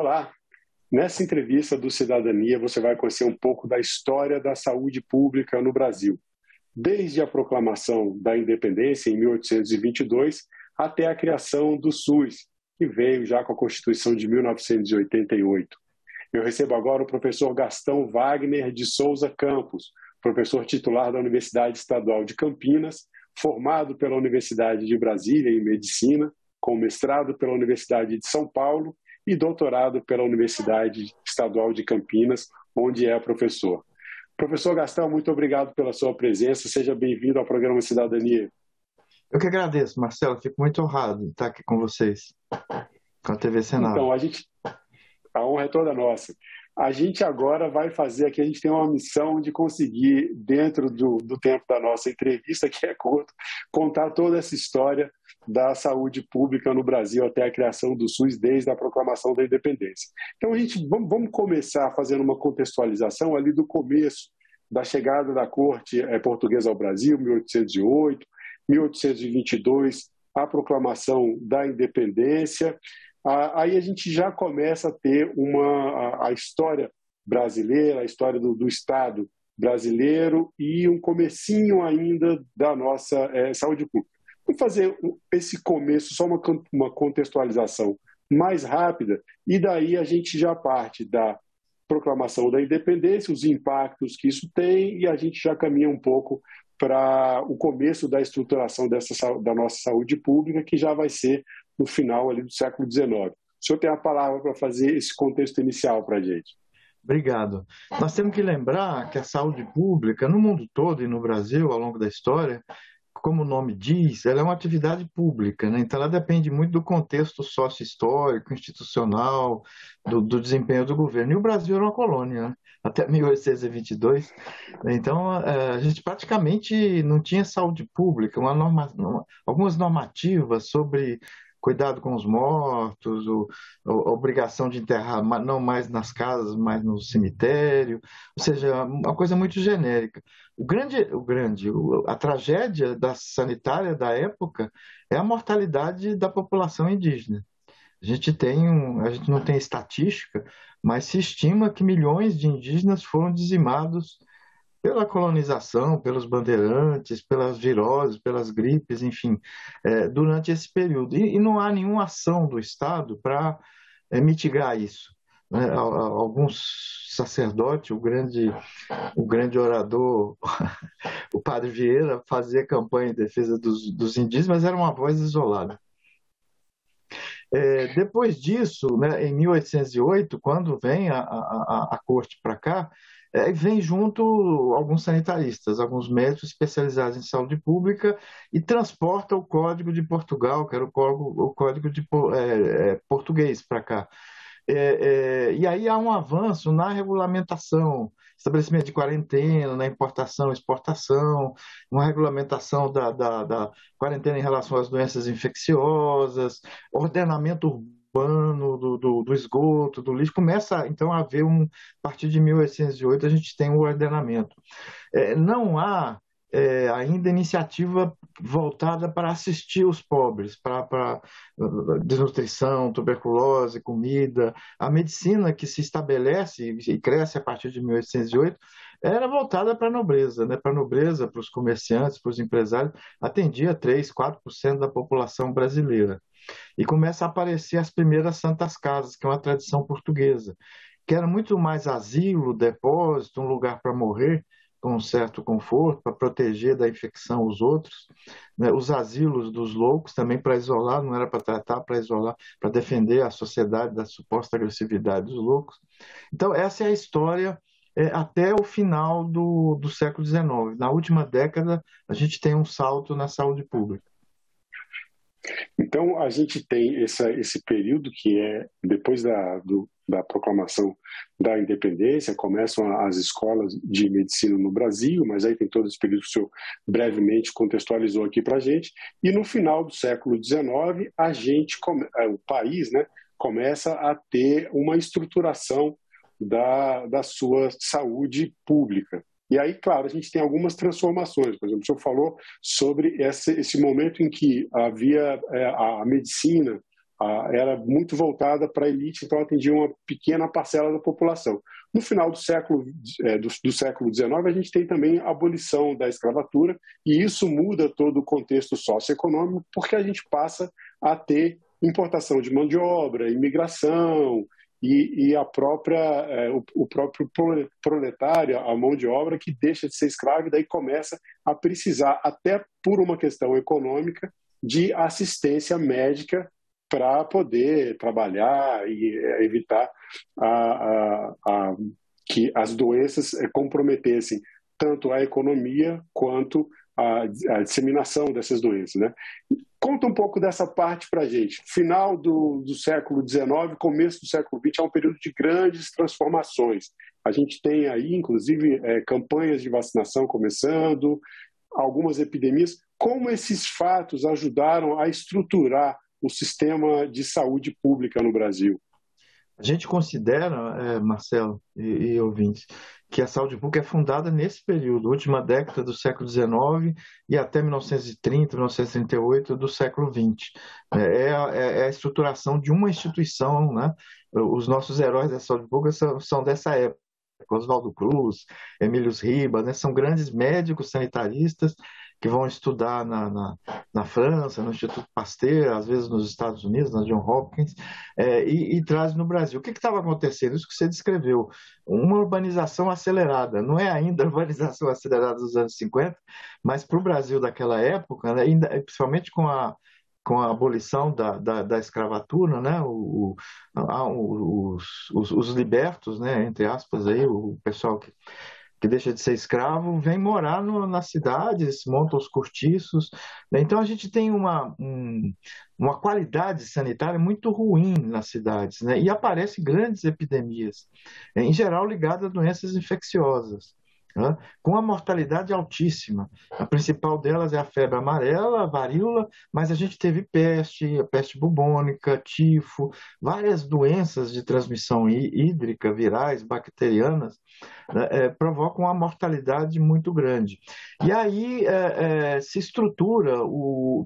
Olá! Nessa entrevista do Cidadania, você vai conhecer um pouco da história da saúde pública no Brasil, desde a proclamação da independência em 1822 até a criação do SUS, que veio já com a Constituição de 1988. Eu recebo agora o professor Gastão Wagner de Souza Campos, professor titular da Universidade Estadual de Campinas, formado pela Universidade de Brasília em Medicina, com mestrado pela Universidade de São Paulo e doutorado pela Universidade Estadual de Campinas, onde é professor. Professor Gastão, muito obrigado pela sua presença. Seja bem-vindo ao programa Cidadania. Eu que agradeço, Marcelo. Fico muito honrado de estar aqui com vocês, com a TV Senado. Então, a honra é toda nossa. A gente agora vai fazer aqui, a gente tem uma missão de conseguir, dentro do tempo da nossa entrevista, que é curto, contar toda essa história da saúde pública no Brasil até a criação do SUS, desde a proclamação da independência. Então, vamos começar fazendo uma contextualização ali do começo da chegada da corte portuguesa ao Brasil, 1808, 1822, a proclamação da independência. Aí a gente já começa a ter a história brasileira, a história do Estado brasileiro e um comecinho ainda da nossa saúde pública. Vamos fazer esse começo, só uma contextualização mais rápida, e daí a gente já parte da proclamação da independência, os impactos que isso tem, e a gente já caminha um pouco para o começo da estruturação da nossa saúde pública, que já vai ser no final ali do século XIX. O senhor tem a palavra para fazer esse contexto inicial para a gente. Obrigado. Nós temos que lembrar que a saúde pública, no mundo todo e no Brasil, ao longo da história, como o nome diz, ela é uma atividade pública, né? Então ela depende muito do contexto sócio-histórico, institucional, do desempenho do governo. E o Brasil era uma colônia, né? Até 1822. Então a gente praticamente não tinha saúde pública, algumas normativas sobre cuidado com os mortos, a obrigação de enterrar não mais nas casas, mas no cemitério, ou seja, uma coisa muito genérica. A tragédia sanitária da época é a mortalidade da população indígena. A gente não tem estatística, mas se estima que milhões de indígenas foram dizimados pela colonização, pelos bandeirantes, pelas viroses, pelas gripes, enfim, durante esse período. E não há nenhuma ação do Estado para mitigar isso. Né? Alguns sacerdotes, o grande orador, o padre Vieira, fazia campanha em defesa dos indígenas, mas era uma voz isolada. Depois disso, né, em 1808, quando vem a corte para cá, vem junto alguns sanitaristas, alguns médicos especializados em saúde pública e transporta o Código de Portugal, que era o Código de português para cá. E aí há um avanço na regulamentação, estabelecimento de quarentena, na importação, exportação, uma regulamentação da quarentena em relação às doenças infecciosas, ordenamento urbano do esgoto, do lixo. Começa, então, a haver a partir de 1808, a gente tem o ordenamento. Não há ainda iniciativa voltada para assistir os pobres, para desnutrição, tuberculose, comida. A medicina que se estabelece e cresce a partir de 1808 era voltada para a nobreza, né? Para a nobreza, para os comerciantes, para os empresários, atendia 3%, 4% da população brasileira. E começa a aparecer as primeiras santas casas, que é uma tradição portuguesa, que era muito mais asilo, depósito, um lugar para morrer, com um certo conforto, para proteger da infecção os outros, né? Os asilos dos loucos também para isolar, não era para tratar, para isolar, para defender a sociedade da suposta agressividade dos loucos. Então essa é a história até o final do século XIX. Na última década a gente tem um salto na saúde pública. Então, a gente tem esse período que é depois da proclamação da independência, começam as escolas de medicina no Brasil, mas aí tem todo esse período que o senhor brevemente contextualizou aqui para a gente, e no final do século XIX, o país, né, começa a ter uma estruturação da sua saúde pública. E aí, claro, a gente tem algumas transformações. Por exemplo, o senhor falou sobre esse momento em que havia a medicina era muito voltada para a elite, então atendia uma pequena parcela da população. No final do século XIX, a gente tem também a abolição da escravatura, e isso muda todo o contexto socioeconômico, porque a gente passa a ter importação de mão de obra, imigração, e o próprio proletário, a mão de obra que deixa de ser escravo e daí começa a precisar, até por uma questão econômica, de assistência médica para poder trabalhar e evitar que as doenças comprometessem tanto a economia quanto a disseminação dessas doenças, né? Conta um pouco dessa parte para a gente. Final do século XIX, começo do século XX é um período de grandes transformações. A gente tem aí, inclusive, campanhas de vacinação começando, algumas epidemias. Como esses fatos ajudaram a estruturar o sistema de saúde pública no Brasil? A gente considera, Marcelo e ouvintes, que a saúde pública é fundada nesse período, última década do século XIX e até 1930, 1938 do século XX. É a estruturação de uma instituição, né? Os nossos heróis da saúde pública são dessa época. Oswaldo Cruz, Emílio Ribas, né? São grandes médicos sanitaristas que vão estudar na França, no Instituto Pasteur, às vezes nos Estados Unidos, na Johns Hopkins, e trazem no Brasil. O que estava acontecendo? Isso que você descreveu, uma urbanização acelerada. Não é ainda a urbanização acelerada dos anos 50, mas para o Brasil daquela época, né, principalmente com a abolição da escravatura, né? Os libertos, né? Entre aspas, aí, o pessoal que deixa de ser escravo vem morar nas cidades, monta os cortiços, né? Então a gente tem uma qualidade sanitária muito ruim nas cidades, né? E aparecem grandes epidemias, em geral ligadas a doenças infecciosas, né? Com a mortalidade altíssima. A principal delas é a febre amarela, a varíola, mas a gente teve peste, a peste bubônica, tifo, várias doenças de transmissão hídrica, virais, bacterianas, né, provocam uma mortalidade muito grande. E aí se estrutura,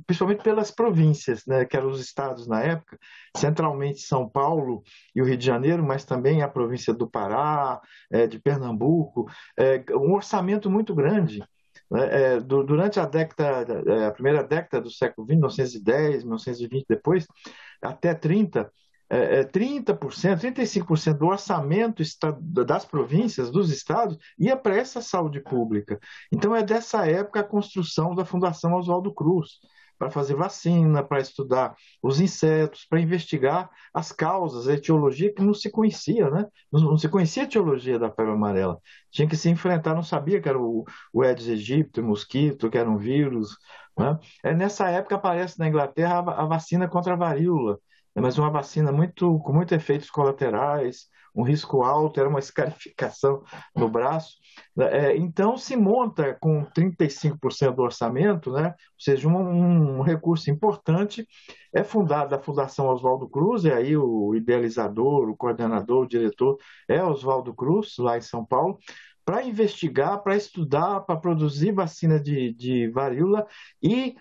principalmente pelas províncias, né, que eram os estados na época, centralmente São Paulo e o Rio de Janeiro, mas também a província do Pará, de Pernambuco, um orçamento muito grande. Durante a primeira década do século XX, 1910, 1920 depois, até 30%, 35% do orçamento das províncias, dos estados, ia para essa saúde pública. Então é dessa época a construção da Fundação Oswaldo Cruz, para fazer vacina, para estudar os insetos, para investigar as causas, a etiologia que não se conhecia, né? Não se conhecia a etiologia da febre amarela. Tinha que se enfrentar, não sabia que era o Aedes aegypti, o mosquito, que era um vírus, né? Nessa época aparece na Inglaterra a vacina contra a varíola, mas uma vacina com muitos efeitos colaterais, um risco alto, era uma escarificação no braço. Então, se monta com 35% do orçamento, né? Ou seja, um recurso importante, é fundada a Fundação Oswaldo Cruz, e aí o idealizador, o coordenador, o diretor é Oswaldo Cruz, lá em São Paulo, para investigar, para estudar, para produzir vacina de varíola e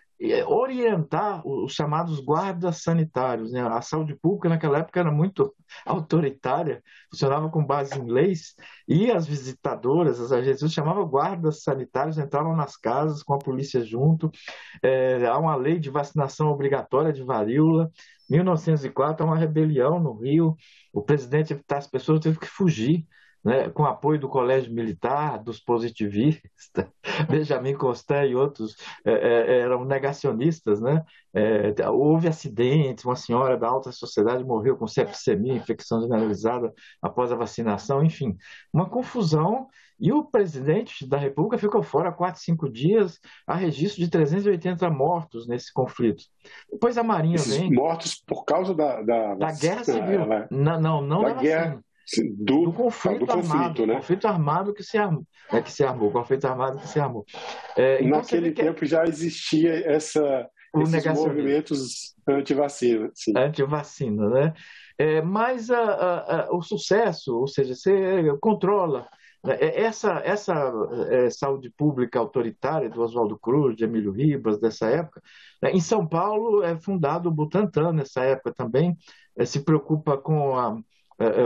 orientar os chamados guardas sanitários, né? A saúde pública naquela época era muito autoritária, funcionava com base em leis, e as visitadoras, as agências, chamavam guardas sanitários, entravam nas casas com a polícia junto. Há uma lei de vacinação obrigatória de varíola. Em 1904, há uma rebelião no Rio, o presidente, as pessoas teve que fugir, né, com apoio do Colégio Militar, dos positivistas, Benjamin Constant e outros eram negacionistas, né? Houve acidentes, uma senhora da alta sociedade morreu com septicemia, infecção generalizada após a vacinação, enfim, uma confusão. E o presidente da República ficou fora 4, 5 dias, há registro de 380 mortos nesse conflito. Depois a Marinha vem... Mortos por causa da guerra civil. Não da vacina. Do conflito armado, né? Conflito armado que se armou, conflito armado que se armou. Então, naquele tempo já existia esses movimentos anti-vacina. Anti-vacina, né? Mas o sucesso, ou seja, você controla Essa saúde pública autoritária do Oswaldo Cruz, de Emílio Ribas, dessa época, em São Paulo é fundado o Butantan, nessa época também, se preocupa com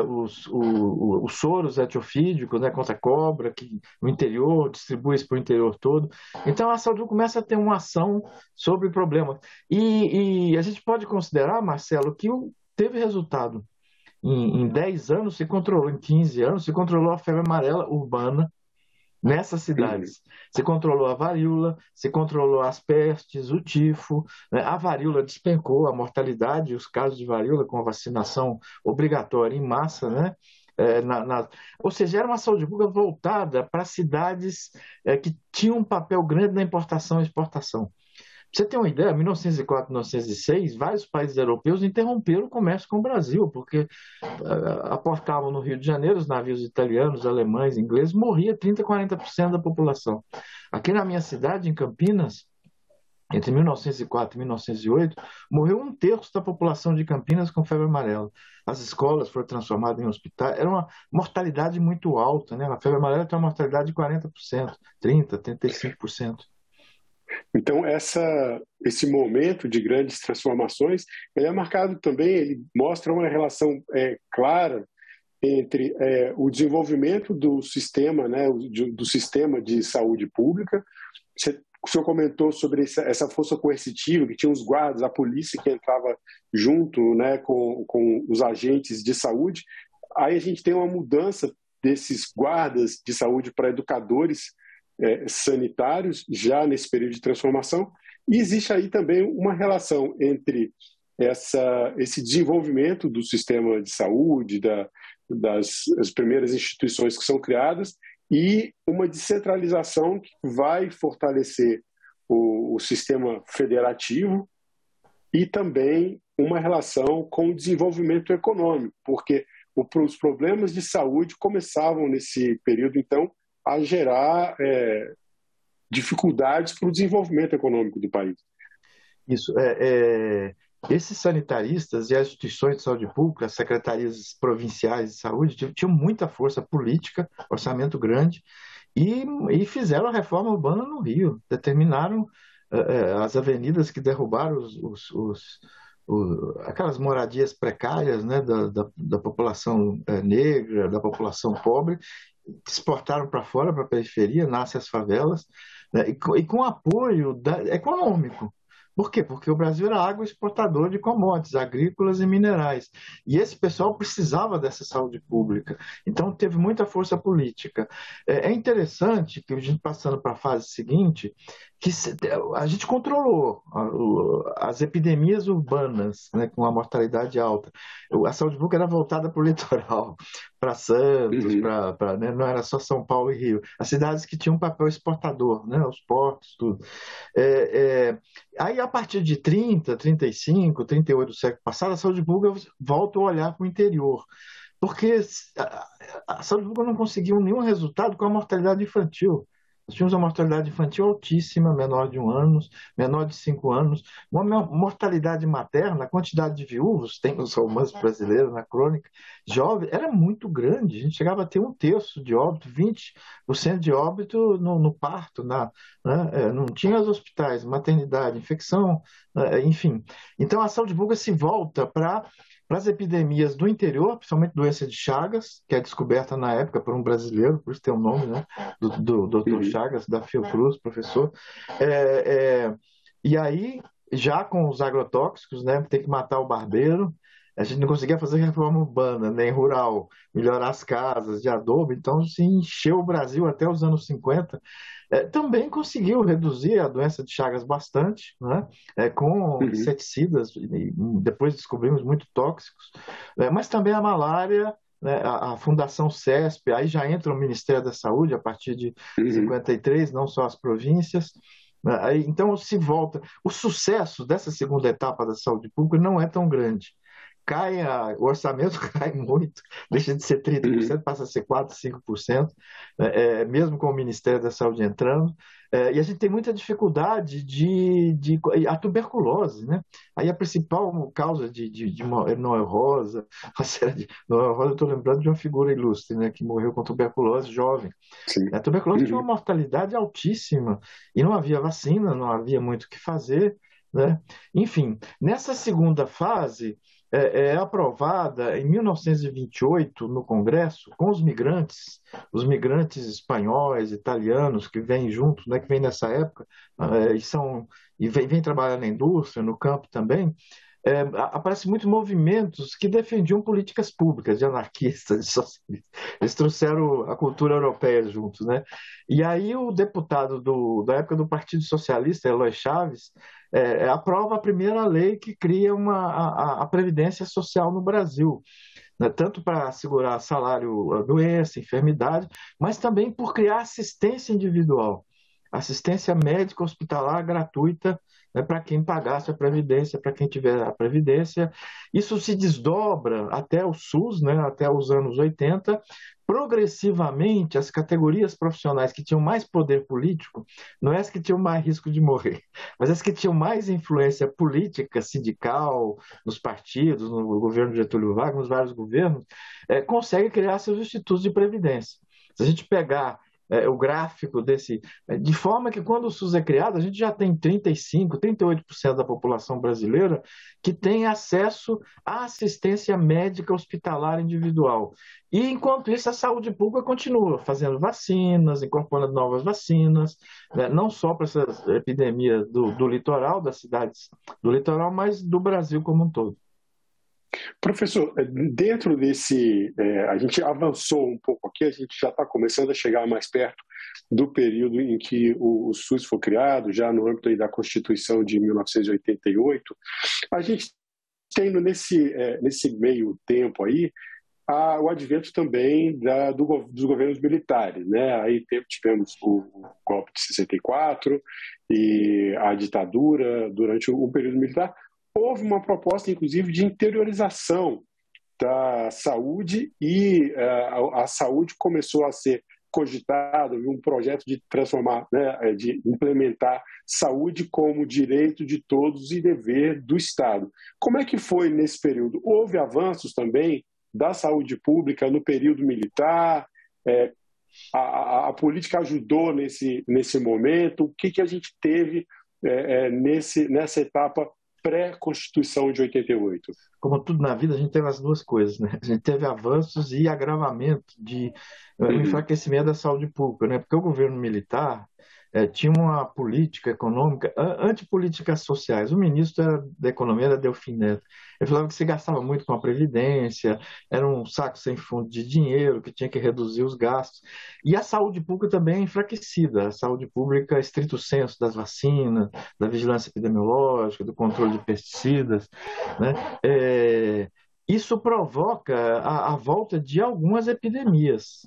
os soros etiofídicos, né, contra a cobra, que no interior, distribui isso para o interior todo. Então, a saúde começa a ter uma ação sobre o problema. E a gente pode considerar, Marcelo, que teve resultado. Em 10 anos se controlou, em 15 anos se controlou a febre amarela urbana nessas cidades. Se controlou a varíola, se controlou as pestes, o tifo, né? A varíola despencou, a mortalidade, os casos de varíola com a vacinação obrigatória em massa, né? Ou seja, era uma saúde pública voltada para cidades que tinham um papel grande na importação e exportação. Pra você ter uma ideia, em 1904, 1906, vários países europeus interromperam o comércio com o Brasil, porque aportavam no Rio de Janeiro os navios italianos, alemães, ingleses, morria 30%, 40% da população. Aqui na minha cidade, em Campinas, entre 1904 e 1908, morreu 1/3 da população de Campinas com febre amarela. As escolas foram transformadas em hospitais. Era uma mortalidade muito alta, né? A febre amarela tem uma mortalidade de 40%, 30%, 35%. Então, esse momento de grandes transformações, ele é marcado também, ele mostra uma relação clara entre o desenvolvimento do sistema, né, do sistema de saúde pública. O senhor comentou sobre essa força coercitiva, que tinha os guardas, a polícia que entrava junto, né, com os agentes de saúde. Aí a gente tem uma mudança desses guardas de saúde para educadores sanitários, já nesse período de transformação, e existe aí também uma relação entre esse desenvolvimento do sistema de saúde, das primeiras instituições que são criadas, e uma descentralização que vai fortalecer o sistema federativo, e também uma relação com o desenvolvimento econômico, porque os problemas de saúde começavam nesse período, então, a gerar dificuldades para o desenvolvimento econômico do país. Isso. Esses sanitaristas e as instituições de saúde pública, as secretarias provinciais de saúde, tinham muita força política, orçamento grande, e fizeram a reforma urbana no Rio. Determinaram as avenidas que derrubaram aquelas moradias precárias, né, da população negra, da população pobre, exportaram para fora, para a periferia, nascem as favelas, né, e com apoio econômico. Por quê? Porque o Brasil era agroexportador de commodities agrícolas e minerais. E esse pessoal precisava dessa saúde pública. Então, teve muita força política. É interessante que a gente, passando para a fase seguinte, que a gente controlou as epidemias urbanas, né, com a mortalidade alta. A saúde pública era voltada para o litoral, para Santos, né, não era só São Paulo e Rio. As cidades que tinham um papel exportador, né, os portos, tudo. Aí, a partir de 30, 35, 38 do século passado, a saúde pública volta a olhar para o interior, porque a saúde pública não conseguiu nenhum resultado com a mortalidade infantil. Nós tínhamos uma mortalidade infantil altíssima, menor de 1 ano, menor de 5 anos, uma mortalidade materna, a quantidade de viúvos, tem nos romances brasileiros, na crônica, jovem, era muito grande, a gente chegava a ter 1/3 de óbito, 20% de óbito no parto, né? Não tinha os hospitais, maternidade, infecção, enfim. Então a saúde pública se volta para as epidemias do interior, principalmente doença de Chagas, que é descoberta na época por um brasileiro, por isso tem o nome, né, do Dr. Chagas, da Fiocruz, professor. E aí, já com os agrotóxicos, né, tem que matar o barbeiro, a gente não conseguia fazer reforma urbana, nem rural, melhorar as casas de adubo, então se encheu o Brasil até os anos 50. Também conseguiu reduzir a doença de Chagas bastante, né? Com inseticidas, depois descobrimos muito tóxicos, mas também a malária, né? A Fundação CESP, aí já entra o Ministério da Saúde a partir de 53, não só as províncias. Então se volta. O sucesso dessa segunda etapa da saúde pública não é tão grande. O orçamento cai muito, deixa de ser 30%, passa a ser 4%, 5%, mesmo com o Ministério da Saúde entrando. E a gente tem muita dificuldade a tuberculose, né? Aí a principal causa de Noel Rosa, a série de Noel Rosa, eu estou lembrando de uma figura ilustre, né? Que morreu com tuberculose jovem. Sim. A tuberculose tinha uma mortalidade altíssima e não havia vacina, não havia muito o que fazer, né? Enfim, nessa segunda fase, é aprovada em 1928 no Congresso com os migrantes espanhóis, italianos que vêm junto, né, que vêm nessa época e vêm trabalhar na indústria, no campo também. Aparecem muitos movimentos que defendiam políticas públicas de anarquistas, de socialistas. Eles trouxeram a cultura europeia juntos, né? E aí o deputado da época do Partido Socialista, Eloy Chaves, aprova a primeira lei que cria a Previdência Social no Brasil, né? Tanto para assegurar salário, doença, enfermidade, mas também por criar assistência individual, assistência médica hospitalar gratuita, né, para quem pagasse a Previdência, para quem tiver a Previdência. Isso se desdobra até o SUS, né, até os anos 80. Progressivamente, as categorias profissionais que tinham mais poder político, não é as que tinham mais risco de morrer, mas as que tinham mais influência política, sindical, nos partidos, no governo de Getúlio Vargas, nos vários governos, conseguem criar seus institutos de previdência. Se a gente pegar o gráfico de forma que quando o SUS é criado, a gente já tem 35%, 38% da população brasileira que tem acesso à assistência médica hospitalar individual. E, enquanto isso, a saúde pública continua fazendo vacinas, incorporando novas vacinas, né, não só para essas epidemias do litoral, das cidades do litoral, mas do Brasil como um todo. Professor, dentro desse, a gente avançou um pouco aqui, a gente já está começando a chegar mais perto do período em que o SUS foi criado, já no âmbito aí da Constituição de 1988. A gente tem nesse meio tempo aí o advento também dos governos militares, né? Aí tivemos o golpe de 64 e a ditadura durante o período militar. Houve uma proposta, inclusive, de interiorização da saúde e a saúde começou a ser cogitada, um projeto de transformar, né, de implementar saúde como direito de todos e dever do Estado. Como é que foi nesse período? Houve avanços também da saúde pública no período militar? A política ajudou nesse momento? O que a gente teve nessa etapa pré-Constituição de 88? Como tudo na vida, a gente teve as duas coisas, né? A gente teve avanços e agravamento enfraquecimento da saúde pública, né? Porque o governo militar tinha uma política econômica, antipolíticas sociais. O ministro da Economia era Delfim Neto. Ele falava que se gastava muito com a Previdência, era um saco sem fundo de dinheiro, que tinha que reduzir os gastos. E a saúde pública também é enfraquecida. A saúde pública, estrito senso das vacinas, da vigilância epidemiológica, do controle de pesticidas, né? Isso provoca a volta de algumas epidemias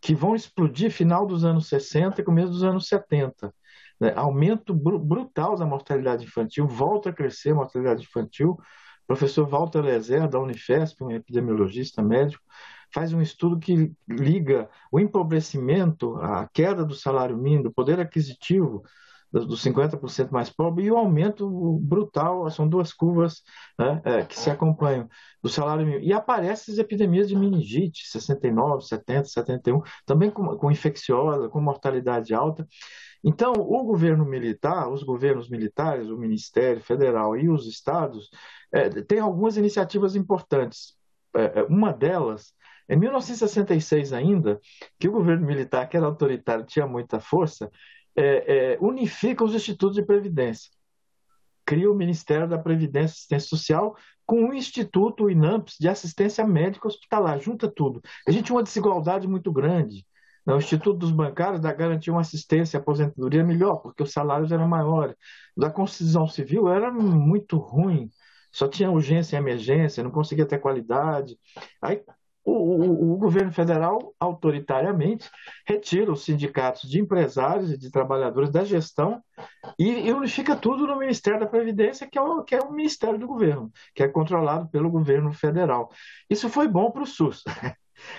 que vão explodir final dos anos 60 e começo dos anos 70. Né? Aumento brutal da mortalidade infantil, volta a crescer a mortalidade infantil. O professor Walter Lezer, da Unifesp, um epidemiologista médico, faz um estudo que liga o empobrecimento, a queda do salário mínimo, do poder aquisitivo dos 50% mais pobres e o aumento brutal, são duas curvas, né, que se acompanham, do salário mínimo. E aparecem as epidemias de meningite, 69, 70, 71, também com infecciosa, com mortalidade alta. Então, o governo militar, os governos militares, o Ministério Federal e os estados, têm algumas iniciativas importantes. Uma delas, em 1966 ainda, que o governo militar, que era autoritário, tinha muita força, unifica os institutos de previdência. Cria o Ministério da Previdência e Assistência Social com o Instituto, o INAMPS, de assistência médica hospitalar, junta tudo. A gente tinha uma desigualdade muito grande. O Instituto dos Bancários garantia uma assistência e aposentadoria melhor, porque os salários eram maiores. Da Constituição Civil era muito ruim, só tinha urgência e emergência, não conseguia ter qualidade. Aí o governo federal, autoritariamente, retira os sindicatos de empresários e de trabalhadores da gestão e unifica tudo no Ministério da Previdência, que é o Ministério do Governo, que é controlado pelo governo federal. Isso foi bom para o SUS.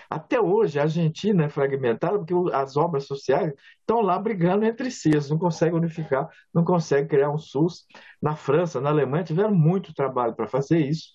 Até hoje, a Argentina é fragmentada porque as obras sociais estão lá brigando entre si, eles não conseguem unificar, não conseguem criar um SUS. Na França, na Alemanha, tiveram muito trabalho para fazer isso.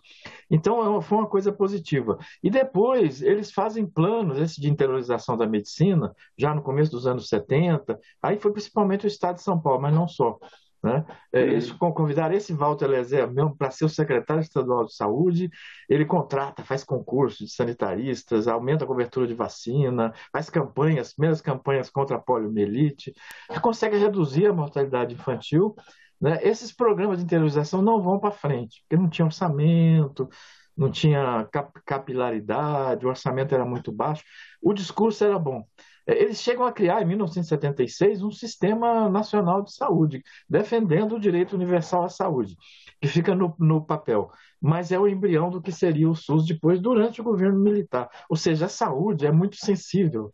Então, foi uma coisa positiva. E depois, eles fazem planos, esse de interiorização da medicina, já no começo dos anos 70, aí foi principalmente o estado de São Paulo, mas não só. Né? Eles Uhum. convidaram esse Walter Lezer mesmo para ser o secretário estadual de saúde. Ele contrata, faz concurso de sanitaristas, aumenta a cobertura de vacina, faz campanhas, primeiras campanhas contra a poliomielite, consegue reduzir a mortalidade infantil. Né? Esses programas de interiorização não vão para frente, porque não tinha orçamento, não tinha capilaridade, o orçamento era muito baixo, o discurso era bom. Eles chegam a criar, em 1976, um sistema nacional de saúde, defendendo o direito universal à saúde, que fica no papel, mas é o embrião do que seria o SUS depois, durante o governo militar. Ou seja, a saúde é muito sensível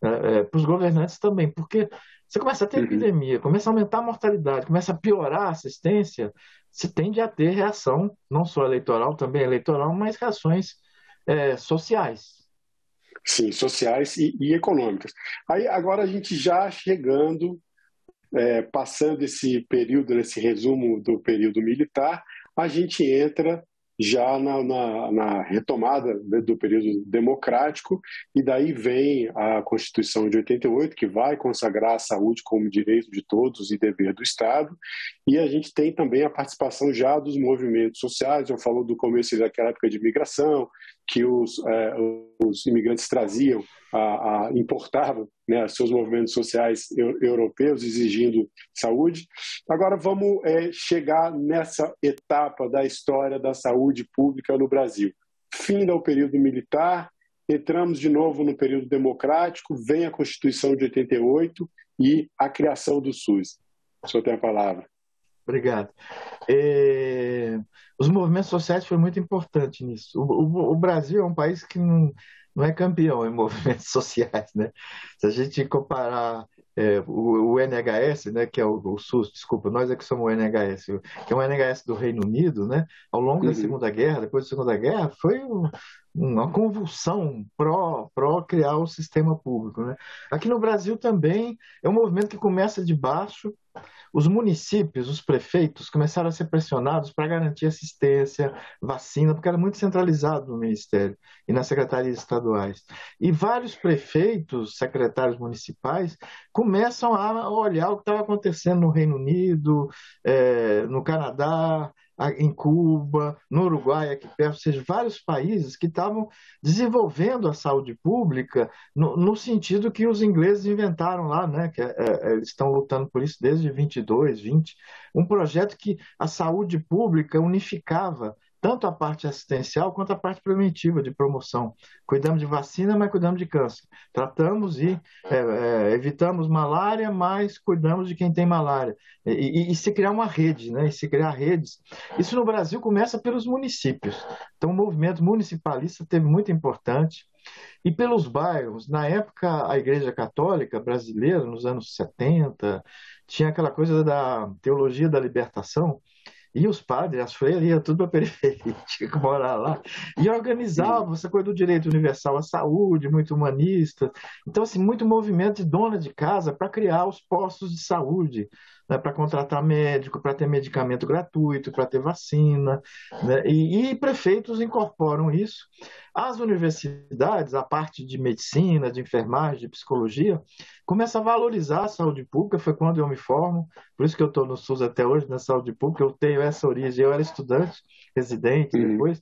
para os governantes também, porque você começa a ter Uhum. epidemia, começa a aumentar a mortalidade, começa a piorar a assistência, se tende a ter reação, não só eleitoral, também eleitoral, mas reações sociais. Sim, sociais e econômicas. Aí agora a gente já chegando, passando esse período, nesse resumo do período militar, a gente entra já na retomada, né, do período democrático, e daí vem a Constituição de 88, que vai consagrar a saúde como direito de todos e dever do Estado, e a gente tem também a participação já dos movimentos sociais. Eu falo do começo daquela época de imigração, que os imigrantes traziam, importavam, né, seus movimentos sociais europeus exigindo saúde. Agora vamos chegar nessa etapa da história da saúde pública no Brasil. Fim do período militar, entramos de novo no período democrático, vem a Constituição de 88 e a criação do SUS. O senhor tem a palavra. Obrigado. Os movimentos sociais foram muito importantes nisso. O Brasil é um país que não é campeão em movimentos sociais, né? Se a gente comparar o NHS, né, que é o SUS, desculpa, nós é que somos o NHS, que é o NHS do Reino Unido, né? Ao longo da Uhum. Segunda Guerra, depois da Segunda Guerra, foi uma convulsão pró criar o sistema público, né? Aqui no Brasil também é um movimento que começa de baixo. Os municípios, os prefeitos, começaram a ser pressionados para garantir assistência, vacina, porque era muito centralizado no Ministério e nas secretarias estaduais. E vários prefeitos, secretários municipais, começam a olhar o que estava acontecendo no Reino Unido, no Canadá, em Cuba, no Uruguai, aqui perto, ou seja, vários países que estavam desenvolvendo a saúde pública no sentido que os ingleses inventaram lá, né? Que eles estão lutando por isso desde 22, 20, um projeto que a saúde pública unificava tanto a parte assistencial quanto a parte preventiva de promoção. Cuidamos de vacina, mas cuidamos de câncer. Tratamos e evitamos malária, mas cuidamos de quem tem malária. E se criar uma rede, né? E se criar redes. Isso no Brasil começa pelos municípios. Então, o movimento municipalista teve muito importante. E pelos bairros, na época, a Igreja Católica brasileira, nos anos 70, tinha aquela coisa da teologia da libertação, e os padres, as freiras, iam tudo para a periferia, tinha que morar lá, e Uhum. organizavam essa coisa do direito universal à saúde, muito humanista. Então, assim, muito movimento de dona de casa para criar os postos de saúde, né, para contratar médico, para ter medicamento gratuito, para ter vacina, né, e prefeitos incorporam isso. As universidades, a parte de medicina, de enfermagem, de psicologia, começa a valorizar a saúde pública. Foi quando eu me formo, por isso que eu estou no SUS até hoje, na saúde pública. Eu tenho essa origem. Eu era estudante, residente Uhum. depois.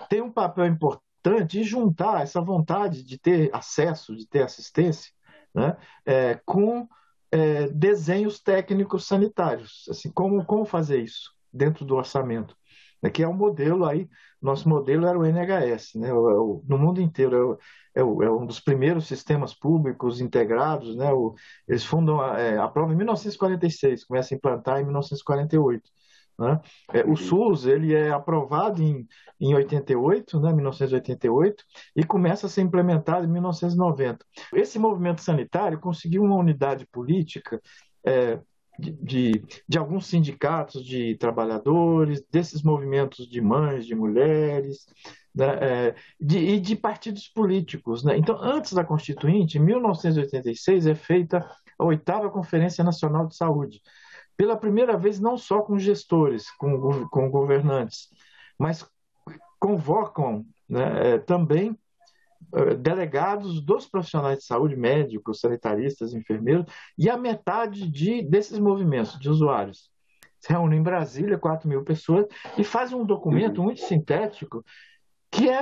Tem um papel importante em juntar essa vontade de ter acesso, de ter assistência, né, com desenhos técnicos sanitários. Assim, como fazer isso dentro do orçamento? Que é um modelo aí, nosso modelo era o NHS, né? No mundo inteiro é um dos primeiros sistemas públicos integrados, né? Eles fundam a prova em 1946, começa a implantar em 1948. Né? O Uhum. SUS ele é aprovado em 88, né, 1988, e começa a ser implementado em 1990. Esse movimento sanitário conseguiu uma unidade política é, de alguns sindicatos de trabalhadores, desses movimentos de mães, de mulheres, né, e de partidos políticos, né? Então, antes da Constituinte, em 1986, é feita a 8ª Conferência Nacional de Saúde. Pela primeira vez, não só com gestores, com governantes, mas convocam, né, também delegados dos profissionais de saúde, médicos, sanitaristas, enfermeiros, e a metade desses movimentos de usuários. Se reúnem em Brasília, 4.000 pessoas, e fazem um documento muito sintético que é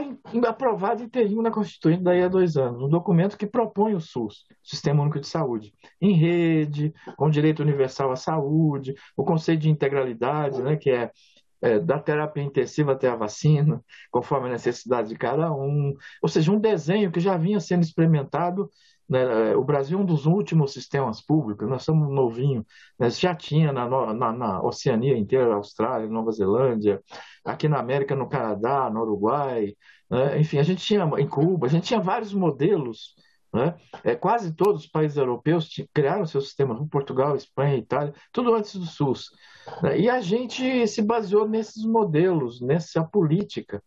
aprovado inteirinho na Constituinte daí a 2 anos. Um documento que propõe o SUS, Sistema Único de Saúde, em rede, com direito universal à saúde, o conceito de integralidade, né, que é da terapia intensiva até a vacina, conforme a necessidade de cada um. Ou seja, um desenho que já vinha sendo experimentado, né? O Brasil é um dos últimos sistemas públicos, nós somos novinho, né? Já tinha na Oceania inteira, Austrália, Nova Zelândia, aqui na América, no Canadá, no Uruguai, né? Enfim, a gente tinha em Cuba, a gente tinha vários modelos, né? Quase todos os países europeus criaram seus sistemas, Portugal, Espanha, Itália, tudo antes do SUS. Né? E a gente se baseou nesses modelos, nessa política.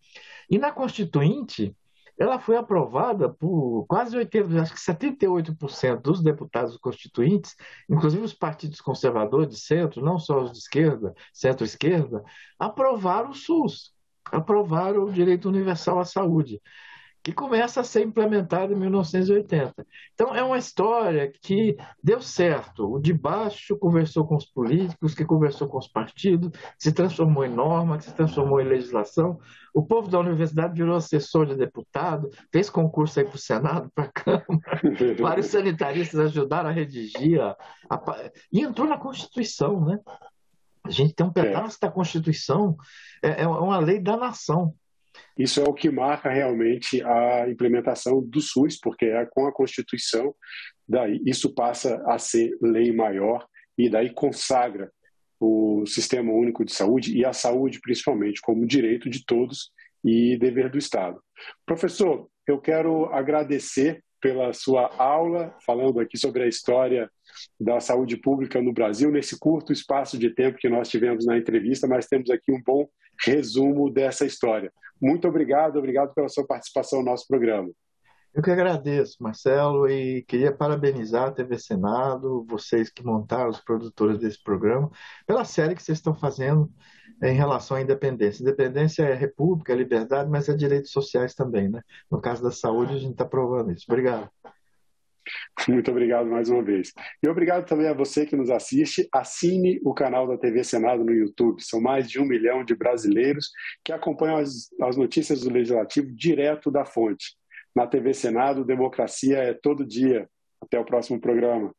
E na Constituinte, ela foi aprovada por quase 80%, acho que 78% dos deputados constituintes, inclusive os partidos conservadores de centro, não só os de esquerda, centro-esquerda, aprovaram o SUS, aprovaram o direito universal à saúde, que começa a ser implementado em 1980. Então, é uma história que deu certo. O de baixo conversou com os políticos, que conversou com os partidos, que se transformou em norma, que se transformou em legislação. O povo da universidade virou assessor de deputado, fez concurso aí para o Senado, para a Câmara. Vários sanitaristas ajudaram a redigir, e entrou na Constituição, né? A gente tem um pedaço da Constituição, é uma lei da nação. Isso é o que marca realmente a implementação do SUS, porque com a Constituição, daí isso passa a ser lei maior e daí consagra o Sistema Único de Saúde e a saúde, principalmente, como direito de todos e dever do Estado. Professor, eu quero agradecer pela sua aula, falando aqui sobre a história da saúde pública no Brasil, nesse curto espaço de tempo que nós tivemos na entrevista, mas temos aqui um bom resumo dessa história. Muito obrigado pela sua participação no nosso programa. Eu que agradeço, Marcelo, e queria parabenizar a TV Senado, vocês que montaram, os produtores desse programa, pela série que vocês estão fazendo em relação à independência. Independência é república, é liberdade, mas é direitos sociais também, né? No caso da saúde, a gente está provando isso. Obrigado. Muito obrigado mais uma vez. E obrigado também a você que nos assiste. Assine o canal da TV Senado no YouTube. São mais de 1 milhão de brasileiros que acompanham as notícias do Legislativo direto da fonte. Na TV Senado, democracia é todo dia. Até o próximo programa.